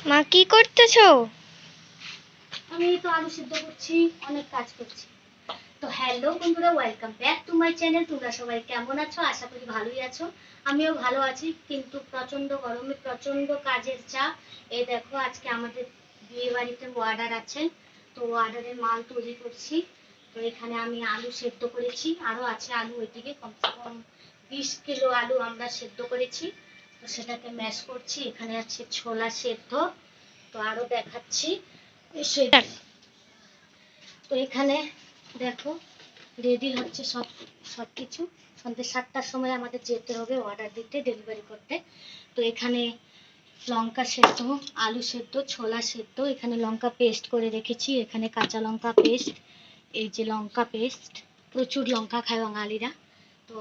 মা কি করতেছো? আমি তো আলু সিদ্ধ করছি, অনেক কাজ করছি। তো হ্যালো বন্ধুরা, welcome back to my channel. তোমরা সবাই কেমন আছো? আশা করি ভালোই আছো। আমিও ভালো আছি, কিন্তু প্রচন্ড গরমে প্রচন্ড কাজের চাপ। এই দেখো, আজকে আমাদের বিয়ে বাড়িতে অর্ডার আছে, তো অর্ডারের মাল তৈরি করছি। তো এখানে আমি আলু সেদ্ধ করেছি, আরো আছে আলু ওইদিকে, কমসে কম 20 কিলো আলু আমরা সেদ্ধ করেছি। তো সেটাকে ম্যাশ করছি। এখানে আছে ছোলা সেদ্ধ, তো আরো দেখাচ্ছি। তো এখানে দেখো, রেডি হচ্ছে সব কিছু। সন্ধ্যে 7টার সময় আমাদের যেতে হবে অর্ডার দিতে, ডেলিভারি করতে। তো এখানে লঙ্কা সেদ্ধ, আলু সেদ্ধ, ছোলা সেদ্ধ, এখানে লঙ্কা পেস্ট করে রেখেছি, এখানে কাঁচা লঙ্কা পেস্ট, এই যে লঙ্কা পেস্ট, প্রচুর লঙ্কা খায় বাঙালিরা। তো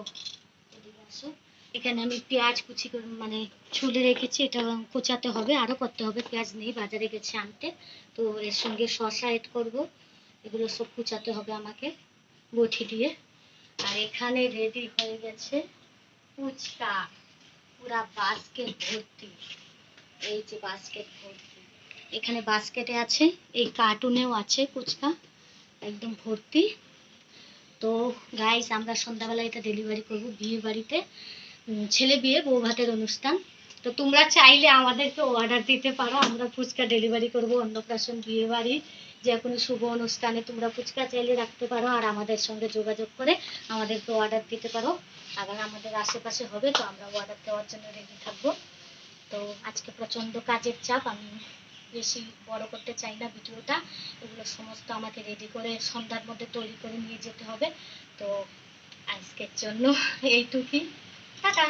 এদিকে আসো, এখানে আমি পেঁয়াজ কুচি করে মানে ছুলে রেখেছি, এটা কোচাতে হবে, আরও করতে হবে, পেঁয়াজ নেই, বাজারে গেছে আনতে। তো এর সঙ্গে শসা এড করবো, এগুলো সব কুচাতে হবে আমাকে বটি দিয়ে। আর এখানে রেডি হয়ে গেছে ফুচকা, পুরা বাস্কেট ভর্তি। এই যে বাস্কেট ভর্তি, এখানে বাস্কেটে আছে, এই কার্টুনেও আছে ফুচকা, একদম ভর্তি। তো গাইস, আমরা সন্ধ্যাবেলা এটা ডেলিভারি করবো বিয়ে বাড়িতে, ছেলে বিয়ে, বউ ভাতের অনুষ্ঠান। তো তোমরা চাইলে আমাদেরকে অর্ডার দিতে পারো, আমরা ফুচকা ডেলিভারি করবো। অন্নপ্রাশন, বিয়ে বাড়ি, যে কোনো শুভ অনুষ্ঠানে তোমরা ফুচকা চাইলে রাখতে পারো, আর আমাদের সঙ্গে যোগাযোগ করে আমাদেরকে অর্ডার দিতে পারো। আবার আমাদের আশেপাশে হবে, তো আমরা অর্ডার দেওয়ার জন্য রেডি থাকবো। তো আজকে প্রচণ্ড কাজের চাপ, আমি বেশি বড় করতে চাই না ভিডিওটা। এগুলো সমস্ত আমাকে রেডি করে সন্ধ্যার মধ্যে তৈরি করে নিয়ে যেতে হবে। তো আজকের জন্য এইটুকুই, টাটা।